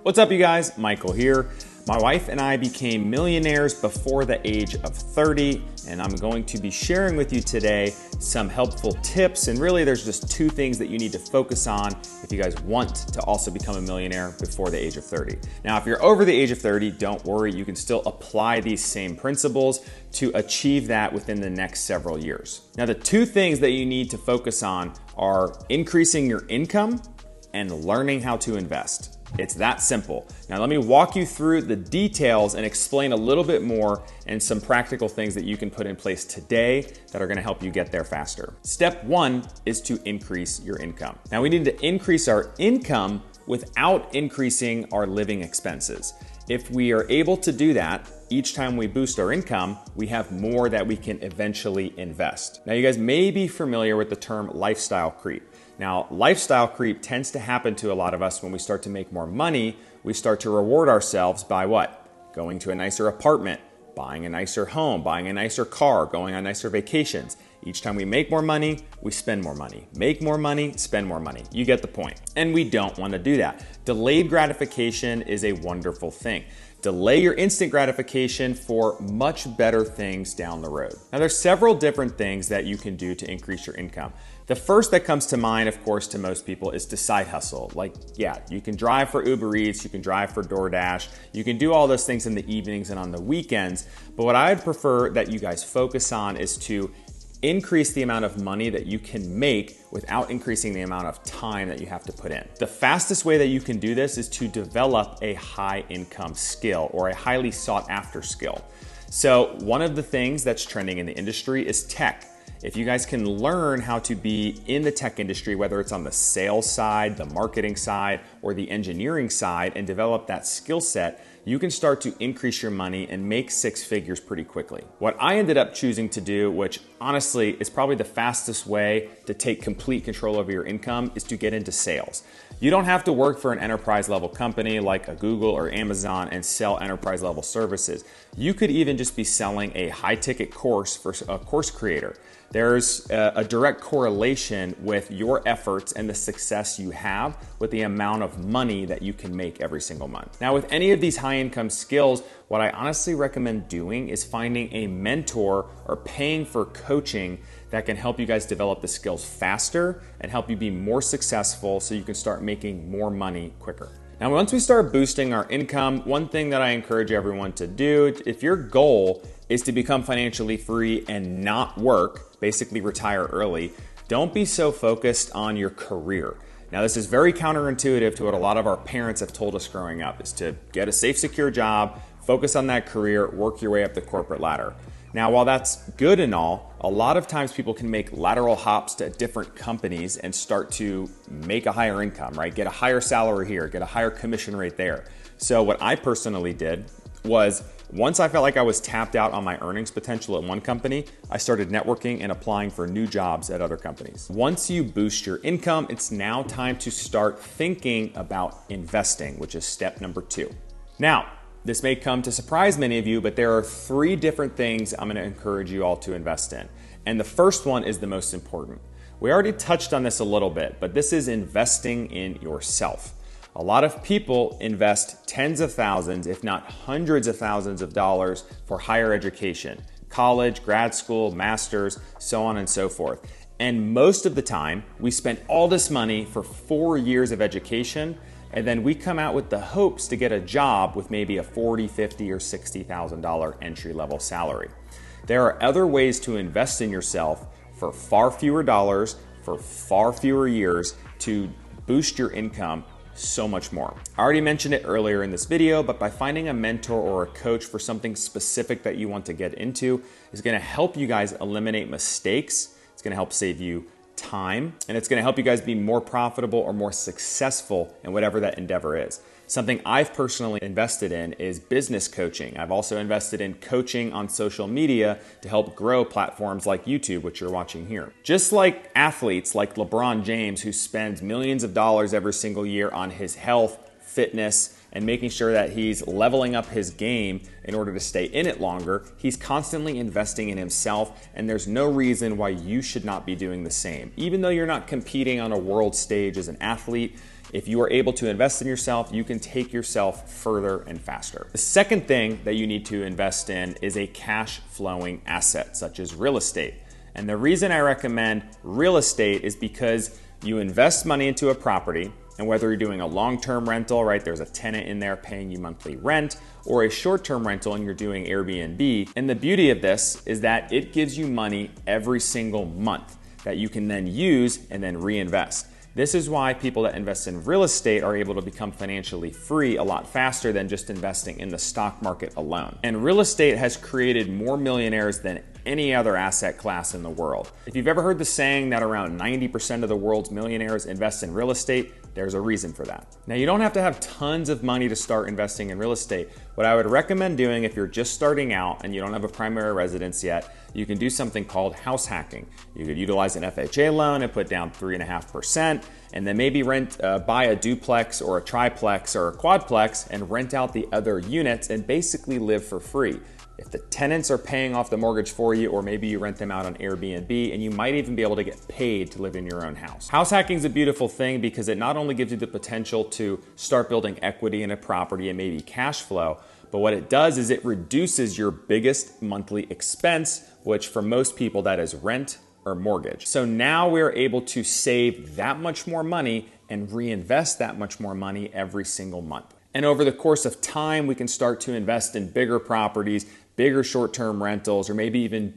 What's up, you guys? Michael here. My wife and I became millionaires before the age of 30, and I'm going to be sharing with you today some helpful tips. And really, there's just two things that you need to focus on if you guys want to also become a millionaire before the age of 30. Now, if you're over the age of 30, don't worry, you can still apply these same principles to achieve that within the next several years. Now, the two things that you need to focus on are increasing your income and learning how to invest. It's that simple. Now let me walk you through the details and explain a little bit more and some practical things that you can put in place today that are gonna help you get there faster. Step one is to increase your income. Now we need to increase our income without increasing our living expenses. If we are able to do that, each time we boost our income, we have more that we can eventually invest. Now you guys may be familiar with the term lifestyle creep. Now, lifestyle creep tends to happen to a lot of us when we start to make more money. We start to reward ourselves by what? Going to a nicer apartment, buying a nicer home, buying a nicer car, going on nicer vacations. Each time we make more money, we spend more money. Make more money, spend more money. You get the point. And we don't want to do that. Delayed gratification is a wonderful thing. Delay your instant gratification for much better things down the road. Now, there's several different things that you can do to increase your income. The first that comes to mind, of course, to most people is to side hustle. Like, yeah, you can drive for Uber Eats, you can drive for DoorDash, you can do all those things in the evenings and on the weekends. But what I'd prefer that you guys focus on is to increase the amount of money that you can make without increasing the amount of time that you have to put in. The fastest way that you can do this is to develop a high income skill or a highly sought after skill. So one of the things that's trending in the industry is tech. If you guys can learn how to be in the tech industry, whether it's on the sales side, the marketing side, or the engineering side, and develop that skill set, you can start to increase your money and make six figures pretty quickly. What I ended up choosing to do, which honestly is probably the fastest way to take complete control over your income, is to get into sales. You don't have to work for an enterprise level company like a Google or Amazon and sell enterprise level services. You could even just be selling a high ticket course for a course creator. There's a direct correlation with your efforts and the success you have with the amount of money that you can make every single month. Now, with any of these high income skills, what I honestly recommend doing is finding a mentor or paying for coaching that can help you guys develop the skills faster and help you be more successful so you can start making more money quicker. Now, once we start boosting our income, one thing that I encourage everyone to do, if your goal is to become financially free and not work, basically retire early, don't be so focused on your career. Now, this is very counterintuitive to what a lot of our parents have told us growing up, is to get a safe, secure job, focus on that career, work your way up the corporate ladder. Now, while that's good and all, a lot of times people can make lateral hops to different companies and start to make a higher income, right? Get a higher salary here, get a higher commission rate there. So what I personally did was, once I felt like I was tapped out on my earnings potential at one company, I started networking and applying for new jobs at other companies. Once you boost your income, it's now time to start thinking about investing, which is step number 2. Now, this may come to surprise many of you, but there are 3 different things I'm going to encourage you all to invest in. And the first one is the most important. We already touched on this a little bit, but this is investing in yourself. A lot of people invest tens of thousands, if not hundreds of thousands of dollars for higher education, college, grad school, masters, so on and so forth. And most of the time, we spend all this money for 4 years of education, and then we come out with the hopes to get a job with maybe a $40,000, $50,000, or $60,000 entry-level salary. There are other ways to invest in yourself for far fewer dollars, for far fewer years, to boost your income so much more. I already mentioned it earlier in this video, but by finding a mentor or a coach for something specific that you want to get into is going to help you guys eliminate mistakes. It's going to help save you time, and it's going to help you guys be more profitable or more successful in whatever that endeavor is. Something I've personally invested in is business coaching. I've also invested in coaching on social media to help grow platforms like YouTube, which you're watching here. Just like athletes like LeBron James, who spends millions of dollars every single year on his health, fitness, and making sure that he's leveling up his game in order to stay in it longer, he's constantly investing in himself, and there's no reason why you should not be doing the same. Even though you're not competing on a world stage as an athlete, If you are able to invest in yourself, you can take yourself further and faster. The second thing that you need to invest in is a cash flowing asset, such as real estate. And the reason I recommend real estate is because you invest money into a property, and whether you're doing a long-term rental, right, there's a tenant in there paying you monthly rent, or a short-term rental and you're doing Airbnb. And the beauty of this is that it gives you money every single month that you can then use and then reinvest. This is why people that invest in real estate are able to become financially free a lot faster than just investing in the stock market alone. And real estate has created more millionaires than any other asset class in the world. If you've ever heard the saying that around 90% of the world's millionaires invest in real estate, there's a reason for that. Now, you don't have to have tons of money to start investing in real estate. What I would recommend doing if you're just starting out and you don't have a primary residence yet, you can do something called house hacking. You could utilize an FHA loan and put down 3.5%, and then maybe buy a duplex or a triplex or a quadplex and rent out the other units and basically live for free. If the tenants are paying off the mortgage for you, or maybe you rent them out on Airbnb, and you might even be able to get paid to live in your own house. House hacking is a beautiful thing because it not only gives you the potential to start building equity in a property and maybe cash flow, but what it does is it reduces your biggest monthly expense, which for most people that is rent or mortgage. So now we're able to save that much more money and reinvest that much more money every single month. And over the course of time, we can start to invest in bigger properties, bigger short-term rentals, or maybe even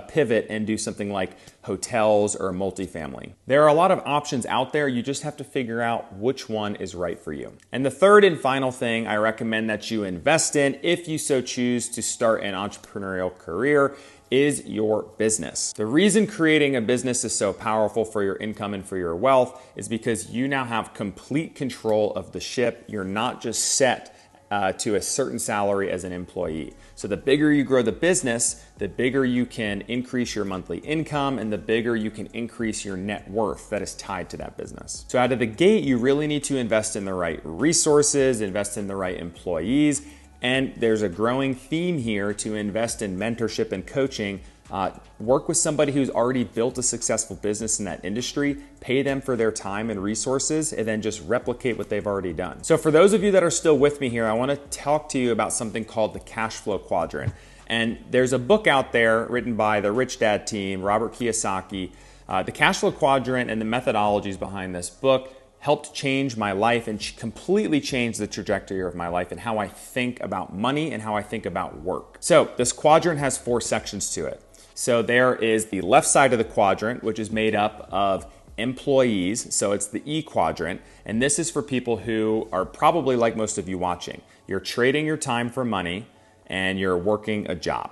pivot and do something like hotels or multifamily. There are a lot of options out there. You just have to figure out which one is right for you. And the third and final thing I recommend that you invest in, if you so choose to start an entrepreneurial career, is your business. The reason creating a business is so powerful for your income and for your wealth is because you now have complete control of the ship. You're not just set to a certain salary as an employee. So the bigger you grow the business, the bigger you can increase your monthly income and the bigger you can increase your net worth that is tied to that business. So out of the gate, you really need to invest in the right resources, invest in the right employees, and there's a growing theme here to invest in mentorship and coaching. Work with somebody who's already built a successful business in that industry, pay them for their time and resources, and then just replicate what they've already done. So for those of you that are still with me here, I want to talk to you about something called the cash flow quadrant. And there's a book out there written by the Rich Dad team, Robert Kiyosaki. The cash flow quadrant and the methodologies behind this book helped change my life and completely change the trajectory of my life and how I think about money and how I think about work. So this quadrant has 4 sections to it. So there is the left side of the quadrant, which is made up of employees. So it's the E quadrant. And this is for people who are probably like most of you watching. You're trading your time for money and you're working a job.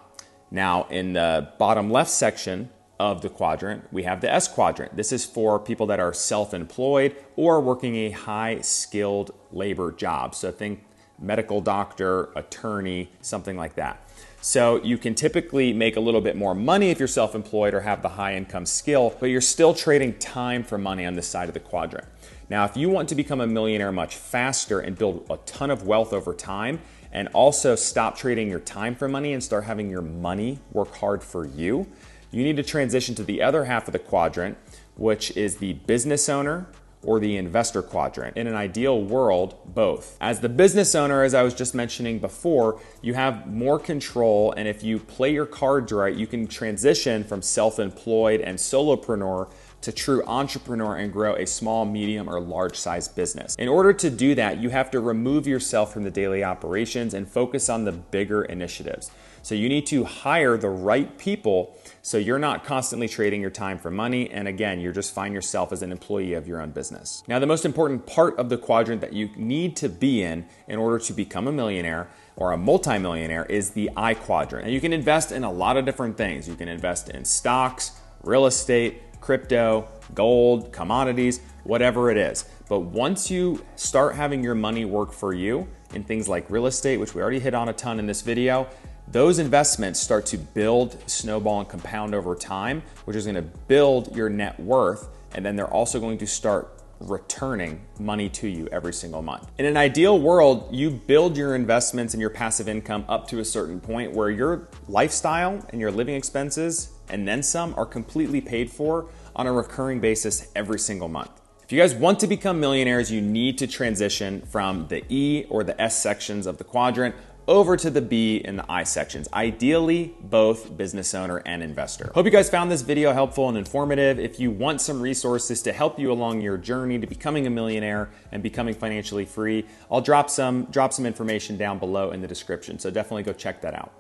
Now in the bottom left section of the quadrant, we have the S quadrant. This is for people that are self-employed or working a high-skilled labor job. So think medical doctor, attorney, something like that. So you can typically make a little bit more money if you're self-employed or have the high income skill, but you're still trading time for money on this side of the quadrant. Now, if you want to become a millionaire much faster and build a ton of wealth over time, and also stop trading your time for money and start having your money work hard for you, you need to transition to the other half of the quadrant, which is the business owner or the investor quadrant. In an ideal world, both. As the business owner, as I was just mentioning before, you have more control, and if you play your cards right, you can transition from self-employed and solopreneur to true entrepreneur and grow a small, medium, or large size business. In order to do that, you have to remove yourself from the daily operations and focus on the bigger initiatives. So you need to hire the right people so you're not constantly trading your time for money. And again, you're just find yourself as an employee of your own business. Now, the most important part of the quadrant that you need to be in order to become a millionaire or a multimillionaire is the I quadrant. And you can invest in a lot of different things. You can invest in stocks, real estate, crypto, gold, commodities, whatever it is. But once you start having your money work for you in things like real estate, which we already hit on a ton in this video, those investments start to build, snowball, and compound over time, which is going to build your net worth. And then they're also going to start returning money to you every single month. In an ideal world, you build your investments and your passive income up to a certain point where your lifestyle and your living expenses and then some are completely paid for on a recurring basis every single month. If you guys want to become millionaires, you need to transition from the E or the S sections of the quadrant over to the B and the I sections, ideally both business owner and investor. Hope you guys found this video helpful and informative. If you want some resources to help you along your journey to becoming a millionaire and becoming financially free, I'll drop some information down below in the description, so definitely go check that out.